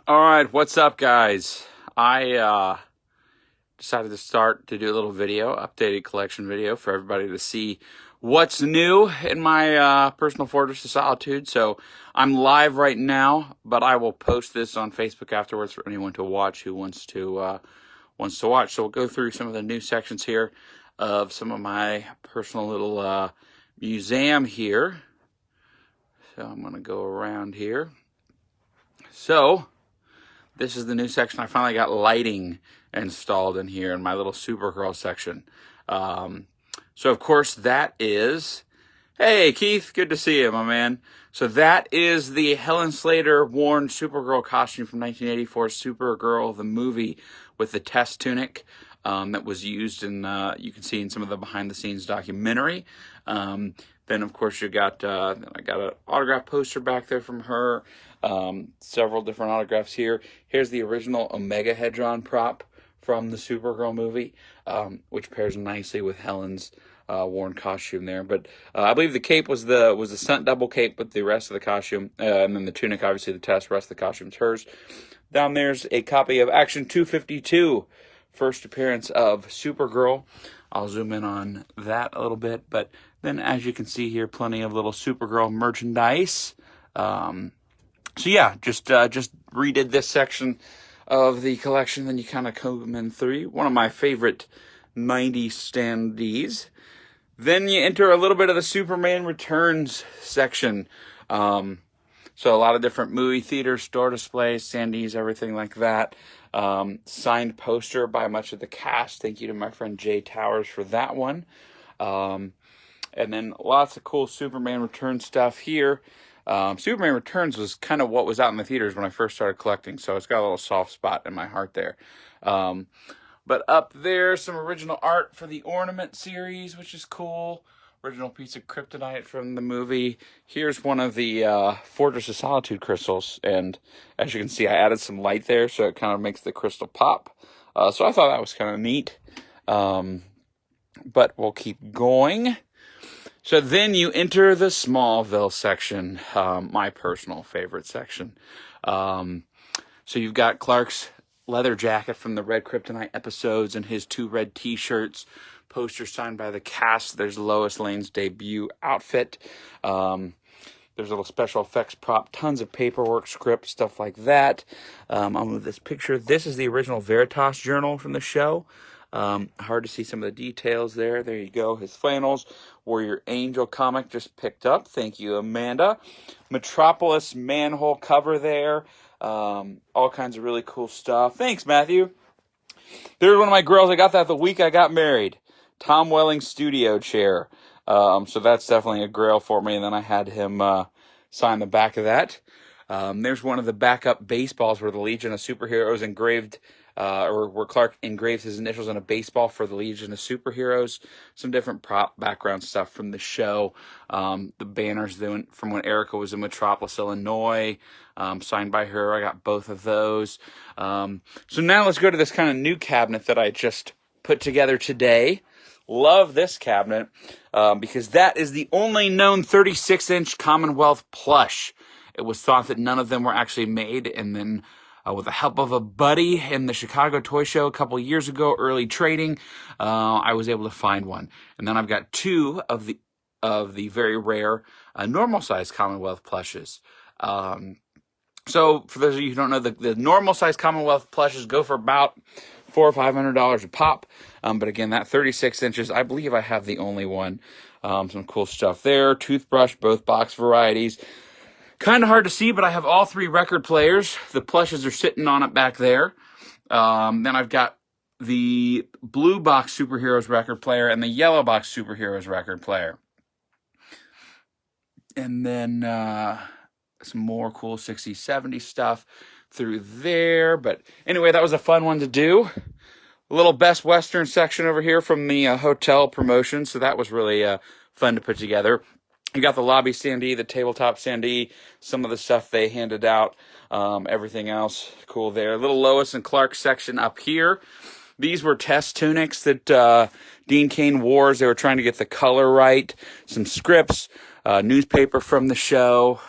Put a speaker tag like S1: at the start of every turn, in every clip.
S1: All right, what's up, guys? I decided to start to do a little video, updated collection video for everybody to see what's new in my personal Fortress of Solitude. So I'm live right now, but I will post this on Facebook afterwards for anyone to watch who wants to watch. So we'll go through some of the new sections here of some of my personal little museum here. So I'm going to go around here. So this is the new section. I finally got lighting installed in here in my little Supergirl section. So of course that is, hey Keith, good to see you, my man. So that is the Helen Slater worn Supergirl costume from 1984, Supergirl, the movie, with the test tunic that was used in, you can see in some of the behind the scenes documentary. Then of course you got, I got an autograph poster back there from her. Several different autographs here. Here's the original Omega Hedron prop from the Supergirl movie, which pairs nicely with Helen's worn costume there. But I believe the cape was the stunt double cape with the rest of the costume, and then the tunic, obviously the test. Rest of the costume's hers. Down there's a copy of Action 252, first appearance of Supergirl. I'll zoom in on that a little bit, but then as you can see here, plenty of little Supergirl merchandise. So yeah, just redid this section of the collection. Then you kind of come in through one of my favorite 90s standees. Then you enter a little bit of the Superman Returns section. So a lot of different movie theaters, store displays, standees, everything like that. Signed poster by much of the cast. Thank you to my friend Jay Towers for that one. And then lots of cool Superman Returns stuff here. Superman Returns was kind of what was out in the theaters when I first started collecting, so it's got a little soft spot in my heart there. But up there, some original art for the Ornament series, which is cool. Original piece of kryptonite from the movie. Here's one of the Fortress of Solitude crystals, and as you can see, I added some light there, so it kind of makes the crystal pop. So I thought that was kind of neat. But we'll keep going. So then you enter the Smallville section, my personal favorite section. So you've got Clark's leather jacket from the Red Kryptonite episodes and his 2 red t-shirts, poster signed by the cast. There's Lois Lane's debut outfit. There's a little special effects prop, tons of paperwork, script, stuff like that. I'll move this picture. This is the original Veritas Journal from the show. Hard to see some of the details there. There you go. His flannels. Warrior Angel comic just picked up. Thank you, Amanda. Metropolis manhole cover there. All kinds of really cool stuff. Thanks, Matthew. There's one of my girls. I got that the week I got married. Tom Welling studio chair. So that's definitely a grail for me. And then I had him sign the back of that. There's one of the backup baseballs where the Legion of Superheroes engraved, or where Clark engraved his initials on a baseball for the Legion of Superheroes. Some different prop background stuff from the show. The banners from when Erica was in Metropolis, Illinois, signed by her. I got both of those. So now let's go to this kind of new cabinet that I just put together today. Love this cabinet because that is the only known 36-inch Commonwealth plush. It was thought that none of them were actually made, and then with the help of a buddy in the Chicago Toy Show a couple years ago, early trading, I was able to find one. And then I've got 2 of the very rare normal-sized Commonwealth plushes. So for those of you who don't know, the normal-sized Commonwealth plushes go for about $400 or $500 a pop. But again, that 36 inches, I believe I have the only one. Some cool stuff there. Toothbrush, both box varieties. Kind of hard to see, but I have all 3 record players. The plushes are sitting on it back there. Then I've got the blue box Superheroes record player and the yellow box Superheroes record player. And then some more cool 60s, 70s stuff through there. But anyway, that was a fun one to do. A little Best Western section over here from the hotel promotion. So that was really fun to put together. You got the lobby standee, the tabletop standee, some of the stuff they handed out, everything else cool there. A little Lois and Clark section up here. These were test tunics that Dean Cain wore. They were trying to get the color right. Some scripts, newspaper from the show,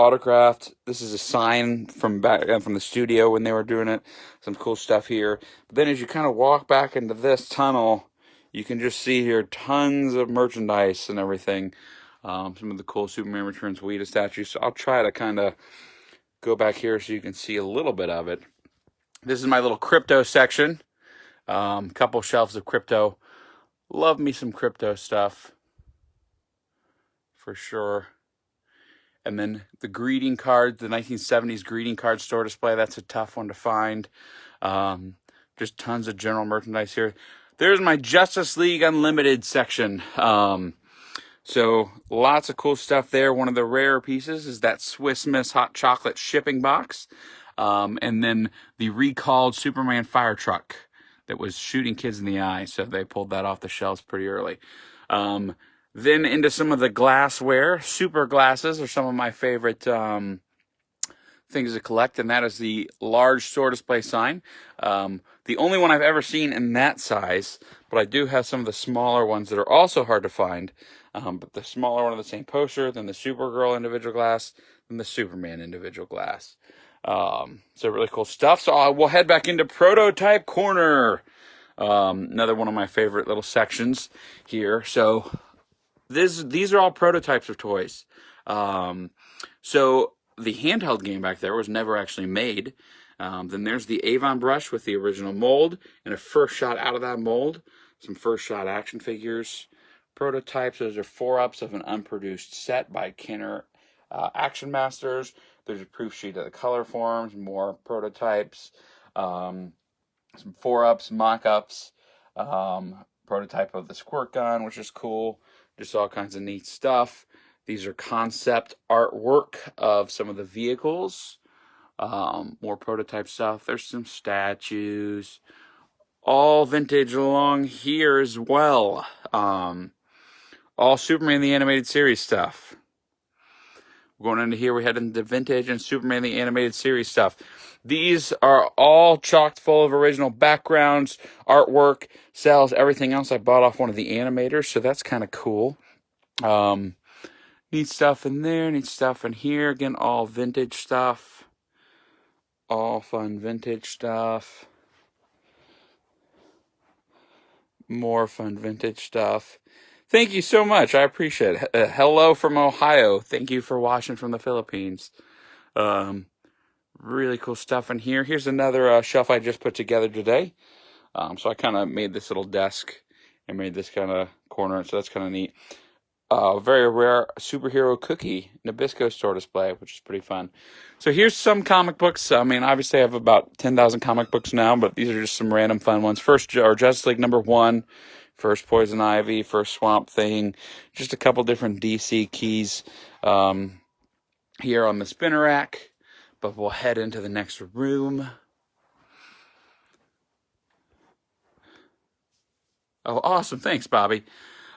S1: autographed. This is a sign from back from the studio when they were doing it. Some cool stuff here. But then as you kind of walk back into this tunnel, you can just see here tons of merchandise and everything. Some of the cool Superman Returns VIDS statues. So I'll try to kind of go back here so you can see a little bit of it. This is my little crypto section. Couple shelves of crypto. Love me some crypto stuff, for sure. And then the greeting card, the 1970s greeting card store display. That's a tough one to find. Just tons of general merchandise here. There's my Justice League Unlimited section. So lots of cool stuff there. One of the rarer pieces is that Swiss Miss hot chocolate shipping box. And then the recalled Superman fire truck that was shooting kids in the eye. So they pulled that off the shelves pretty early. Then into some of the glassware. Super glasses are some of my favorite things to collect, and that is the large store display sign. The only one I've ever seen in that size, but I do have some of the smaller ones that are also hard to find. But the smaller one of the same poster, then the Supergirl individual glass, then the Superman individual glass. So really cool stuff. So we'll head back into Prototype Corner. Another one of my favorite little sections here. So these are all prototypes of toys. So the handheld game back there was never actually made. Then there's the Avon brush with the original mold and a first shot out of that mold. Some first shot action figures. Prototypes, those are 4-ups of an unproduced set by Kenner Action Masters. There's a proof sheet of the color forms, more prototypes, some 4-ups, mock-ups, prototype of the squirt gun, which is cool. Just all kinds of neat stuff. These are concept artwork of some of the vehicles. More prototype stuff. There's some statues. All vintage along here as well. All Superman the Animated Series stuff. Going into here, we head into vintage and Superman the Animated Series stuff. These are all chocked full of original backgrounds, artwork, cells, everything else I bought off one of the animators, so that's kind of cool. Neat stuff in there, neat stuff in here. Again, all vintage stuff. All fun vintage stuff. More fun vintage stuff. Thank you so much. I appreciate it. Hello from Ohio. Thank you for watching from the Philippines. Really cool stuff in here. Here's another shelf I just put together today. So I kind of made this little desk and made this kind of corner, so that's kind of neat. Very rare superhero cookie Nabisco store display, which is pretty fun. So here's some comic books. I mean, obviously I have about 10,000 comic books now, but these are just some random fun ones. First, or Justice League #1, first Poison Ivy, first Swamp Thing, just a couple different DC keys here on the spinner rack. But we'll head into the next room. Oh, awesome. Thanks, Bobby.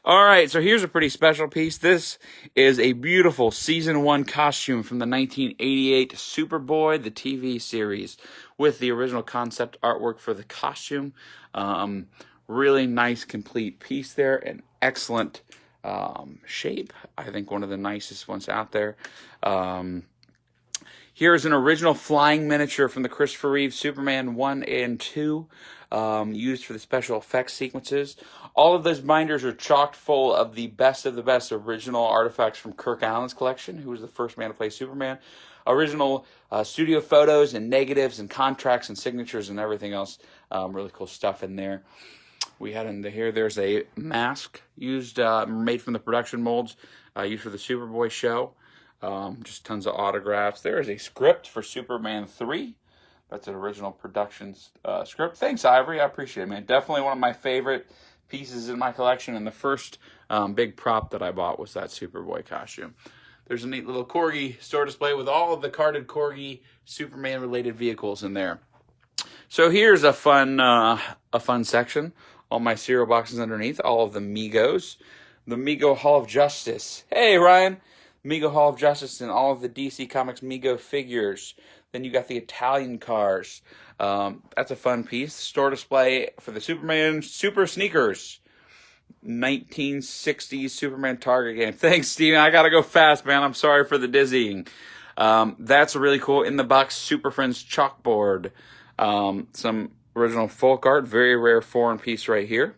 S1: All right, so here's a pretty special piece. This is a beautiful Season 1 costume from the 1988 Superboy, the TV series, with the original concept artwork for the costume. Really nice, complete piece there, and excellent shape. I think one of the nicest ones out there. Here's an original flying miniature from the Christopher Reeves Superman 1 and 2, used for the special effects sequences. All of those binders are chocked full of the best original artifacts from Kirk Allen's collection, who was the first man to play Superman. Original studio photos and negatives and contracts and signatures and everything else. Really cool stuff in there. We head into here. There's a mask used, made from the production molds, used for the Superboy show. Just tons of autographs. There is a script for Superman 3. That's an original production script. Thanks, Ivory. I appreciate it, man. Definitely one of my favorite pieces in my collection, and the first big prop that I bought was that Superboy costume. There's a neat little Corgi store display with all of the carded Corgi Superman-related vehicles in there. So here's a fun section. All my cereal boxes underneath, all of the Migos. The Migo Hall of Justice. Hey, Ryan. Migo Hall of Justice and all of the DC Comics Migo figures. Then you got the Italian cars. That's a fun piece. Store display for the Superman Super Sneakers. 1960s Superman Target game. Thanks, Steven. I gotta go fast, man. I'm sorry for the dizzying. That's really cool. In the box, Super Friends chalkboard. Some original folk art, very rare foreign piece right here.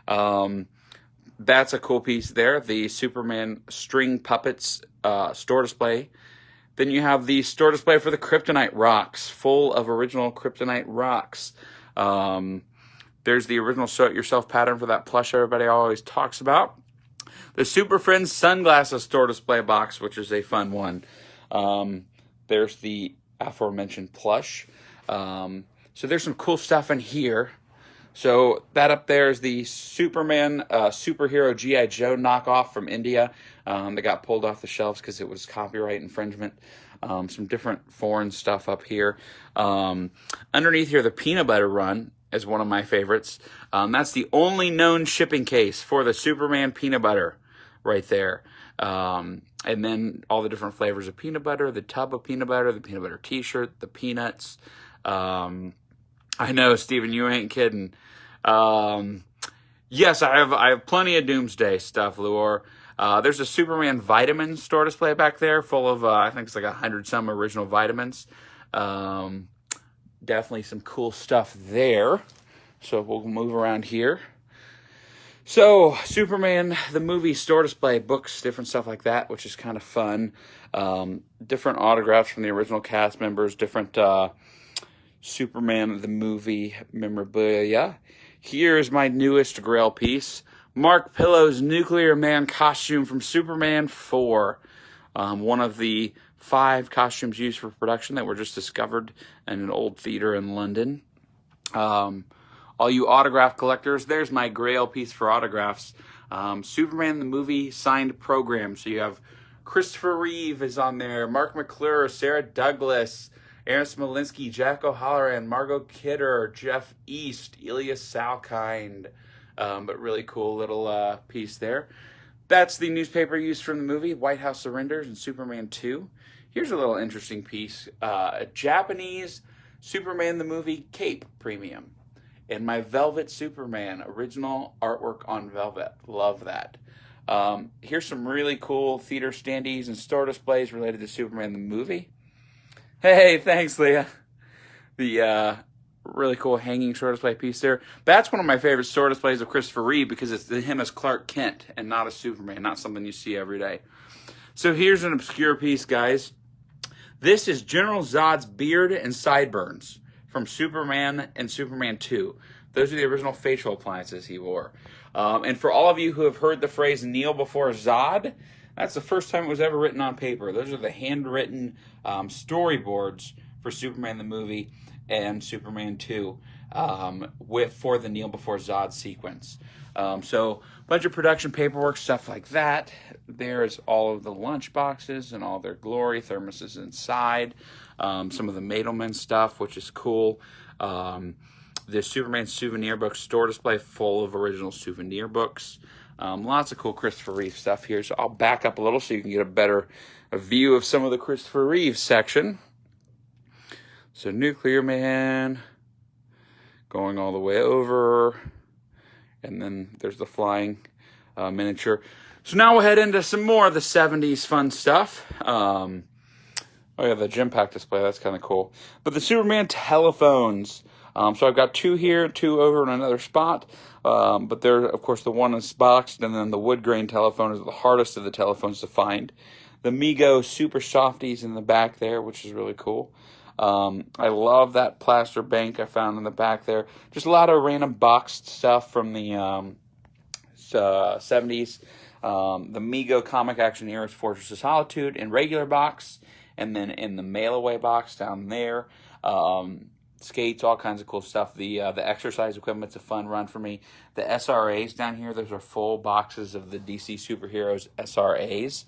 S1: That's a cool piece there. The Superman string puppets store display. Then you have the store display for the Kryptonite rocks, full of original Kryptonite rocks. There's the original sew-it-yourself pattern for that plush everybody always talks about. The Super Friends sunglasses store display box, which is a fun one. There's the aforementioned plush. So there's some cool stuff in here. So that up there is the Superman superhero G.I. Joe knockoff from India. That got pulled off the shelves because it was copyright infringement. Some different foreign stuff up here. Underneath here, the peanut butter run is one of my favorites. That's the only known shipping case for the Superman peanut butter right there. And then all the different flavors of peanut butter, the tub of peanut butter, the peanut butter t-shirt, the peanuts. I know, Steven, you ain't kidding. Yes, I have plenty of Doomsday stuff, Luor. There's a Superman vitamin store display back there full of, I think it's like 100-some original vitamins. Definitely some cool stuff there. So we'll move around here. So, Superman, the movie store display, books, different stuff like that, which is kind of fun. Different autographs from the original cast members, different Superman, the movie memorabilia. Here's my newest Grail piece. Mark Pillow's Nuclear Man costume from Superman 4. One of the 5 costumes used for production that were just discovered in an old theater in London. All you autograph collectors, there's my Grail piece for autographs. Superman the movie signed program. So you have Christopher Reeve is on there, Mark McClure, Sarah Douglas, Aaron Smolinski, Jack O'Halloran, Margot Kidder, Jeff East, Elias Salkind. But really cool little piece there. That's the newspaper used from the movie, White House Surrenders and Superman 2. Here's a little interesting piece. A Japanese Superman the movie cape premium. And my Velvet Superman, original artwork on velvet. Love that. Here's some really cool theater standees and store displays related to Superman the movie. Hey, thanks, Leah. The really cool hanging store display piece there. That's one of my favorite store displays of Christopher Reeve because it's him as Clark Kent and not as Superman, not something you see every day. So here's an obscure piece, guys. This is General Zod's beard and sideburns from Superman and Superman 2. Those are the original facial appliances he wore. And for all of you who have heard the phrase kneel before Zod, that's the first time it was ever written on paper. Those are the handwritten storyboards for Superman the movie and Superman 2 for the kneel before Zod sequence. So a bunch of production paperwork, stuff like that. There's all of the lunch boxes and all their glory, thermoses inside. Some of the Madelman stuff, which is cool. The Superman souvenir book store display full of original souvenir books. Lots of cool Christopher Reeve stuff here. So I'll back up a little so you can get a better view of some of the Christopher Reeve section. So Nuclear Man going all the way over. And then there's the flying miniature. So now we'll head into some more of the 70s fun stuff. Oh yeah, the Gem Pack display, that's kind of cool. But the Superman telephones. So I've got 2 here, 2 over in another spot. But they're, of course, the one is boxed, and then the wood grain telephone is the hardest of the telephones to find. The Mego Super Softies in the back there, which is really cool. I love that plaster bank I found in the back there. Just a lot of random boxed stuff from the 70s. The Mego Comic Action Heroes Fortress of Solitude in regular box, and then in the mail-away box down there. Skates, all kinds of cool stuff. The exercise equipment's a fun run for me. The SRAs down here, those are full boxes of the DC Superheroes SRAs.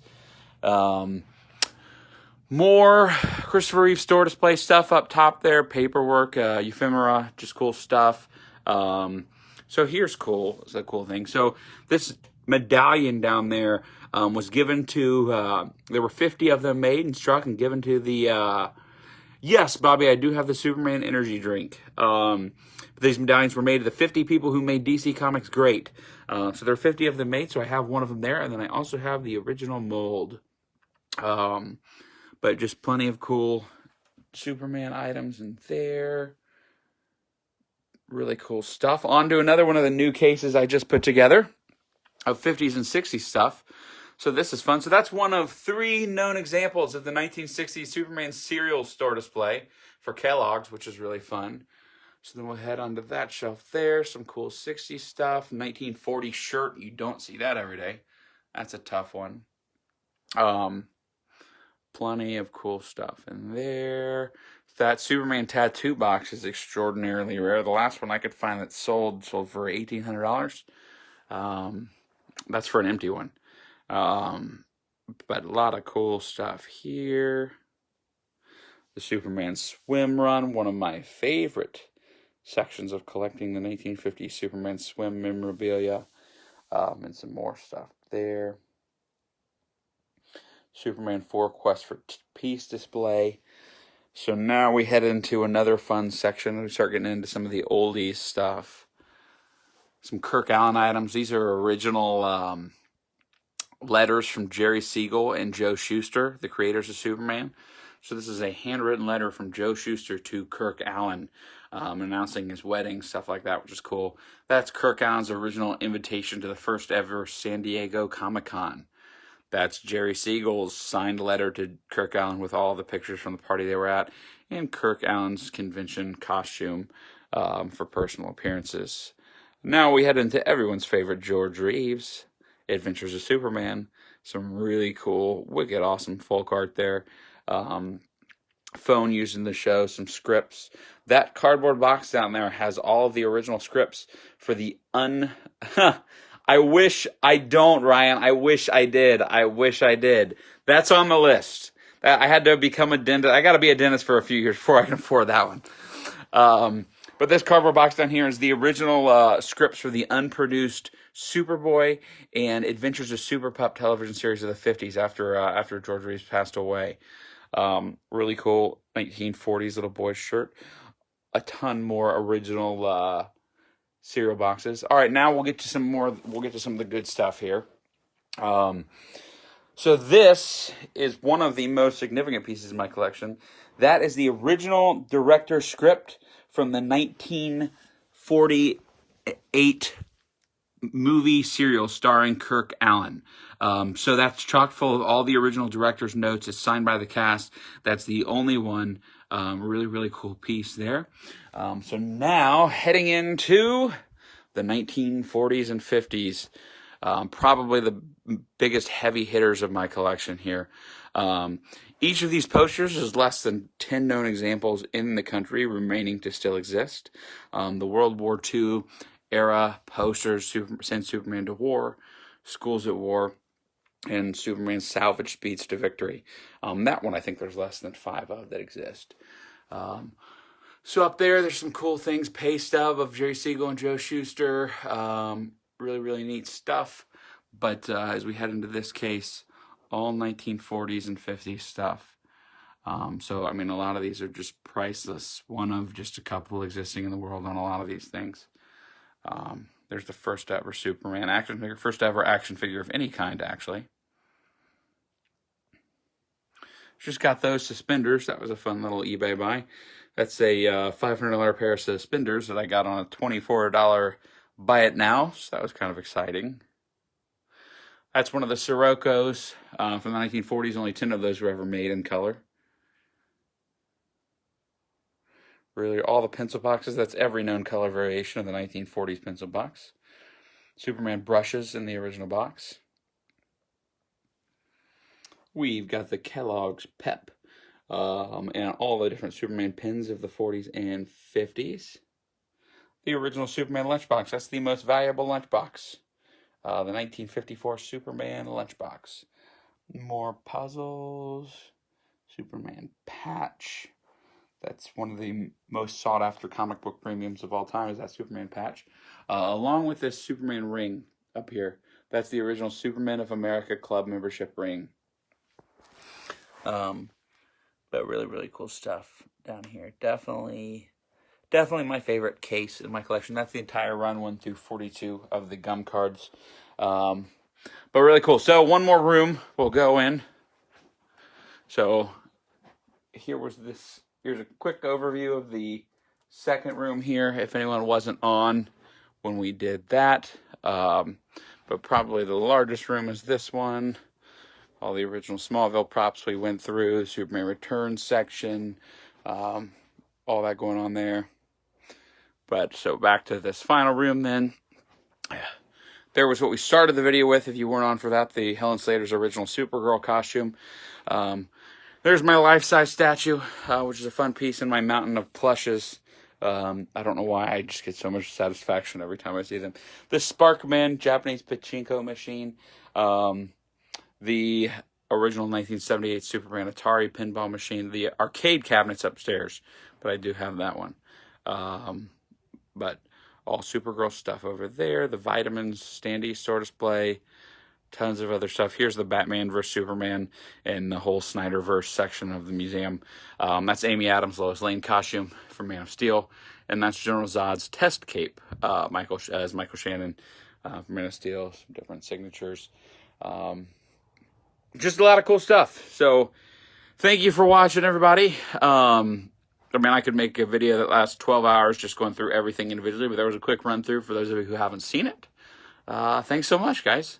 S1: More Christopher Reeve store display stuff up top there. Paperwork, ephemera, just cool stuff. So here's cool. It's a cool thing. So this medallion down there was given to, there were 50 of them made and struck and given to the, yes, Bobby, I do have the Superman energy drink. These medallions were made to the 50 people who made DC Comics great. So there are 50 of them made, so I have one of them there, and then I also have the original mold. But just plenty of cool Superman items in there. Really cool stuff. On to another one of the new cases I just put together of 50s and 60s stuff. So this is fun. So that's one of 3 known examples of the 1960s Superman cereal store display for Kellogg's, which is really fun. So then we'll head onto that shelf there. Some cool 60s stuff. 1940 shirt. You don't see that every day. That's a tough one. Plenty of cool stuff in there. That Superman tattoo box is extraordinarily rare. The last one I could find that sold for $1,800. That's for an empty one. But a lot of cool stuff here. The Superman swim run, one of my favorite sections of collecting the 1950s Superman swim memorabilia. And some more stuff there. Superman 4 Quest for Peace display. So now we head into another fun section. We start getting into some of the oldies stuff. Some Kirk Allen items. These are original letters from Jerry Siegel and Joe Shuster, the creators of Superman. So this is a handwritten letter from Joe Shuster to Kirk Allen, announcing his wedding, stuff like that, which is cool. That's Kirk Allen's original invitation to the first ever San Diego Comic-Con. That's Jerry Siegel's signed letter to Kirk Allen with all the pictures from the party they were at, and Kirk Allen's convention costume for personal appearances. Now we head into everyone's favorite George Reeves, Adventures of Superman. Some really cool, wicked awesome folk art there. Phone used in the show, some scripts. That cardboard box down there has all of the original scripts for the I wish I don't, Ryan. I wish I did. That's on the list. I had to become a dentist. I got to be a dentist for a few years before I can afford that one. But this cardboard box down here is the original scripts for the unproduced Superboy and Adventures of Super Pup television series of the 50s after George Reeves passed away. Really cool 1940s little boy shirt. A ton more original cereal boxes. All right, now we'll get to some more. We'll get to some of the good stuff here. So this is one of the most significant pieces in my collection. That is the original director script from the 1948 movie serial starring Kirk Allen. So that's chock full of all the original director's notes. It's signed by the cast. That's the only one. Really, really cool piece there. So now heading into the 1940s and 50s, probably the biggest heavy hitters of my collection here. Each of these posters is less than 10 known examples in the country remaining to still exist. The World War II era posters, Send Superman to War, Schools at War, and Superman's Salvage Speeds to Victory. That one I think there's less than 5 of that exist. So up there's some cool things. Pay stub of Jerry Siegel and Joe Shuster. Really, really neat stuff. But as we head into this case, all 1940s and 50s stuff. So, I mean, a lot of these are just priceless. One of just a couple existing in the world on a lot of these things. There's the first ever Superman action figure. First ever action figure of any kind, actually. Just got those suspenders. That was a fun little eBay buy. That's a $500 pair of suspenders that I got on a $24 buy it now. So that was kind of exciting. That's one of the Siroccos from the 1940s. Only 10 of those were ever made in color. Really, all the pencil boxes. That's every known color variation of the 1940s pencil box. Superman brushes in the original box. We've got the Kellogg's Pep and all the different Superman pins of the 40s and 50s. The original Superman lunchbox. That's the most valuable lunchbox. The 1954 Superman lunchbox. More puzzles. Superman patch. That's one of the most sought-after comic book premiums of all time, is that Superman patch. Along with this Superman ring up here. That's the original Superman of America Club membership ring. But really, really cool stuff down here. Definitely my favorite case in my collection. That's the entire run 1 through 42 of the gum cards. But really cool. So one more room we'll go in. So here's a quick overview of the second room here, if anyone wasn't on when we did that. But probably the largest room is this one. All the original Smallville props we went through, Superman Returns section, all that going on there. But so back to this final room then. There was what we started the video with, if you weren't on for that, the Helen Slater's original Supergirl costume. There's my life-size statue, which is a fun piece in my mountain of plushes. I don't know why, I just get so much satisfaction every time I see them. This Sparkman Japanese pachinko machine. The original 1978 Superman Atari pinball machine. The arcade cabinet's upstairs, but I do have that one. But all Supergirl stuff over there. The vitamins, standee store display. Tons of other stuff. Here's the Batman vs. Superman and the whole Snyderverse section of the museum. That's Amy Adams' Lois Lane costume from Man of Steel. And that's General Zod's test cape, Michael Shannon from Man of Steel. Some different signatures. Just a lot of cool stuff. So thank you for watching, everybody. I mean, I could make a video that lasts 12 hours just going through everything individually, but there was a quick run through for those of you who haven't seen it. Thanks so much, guys.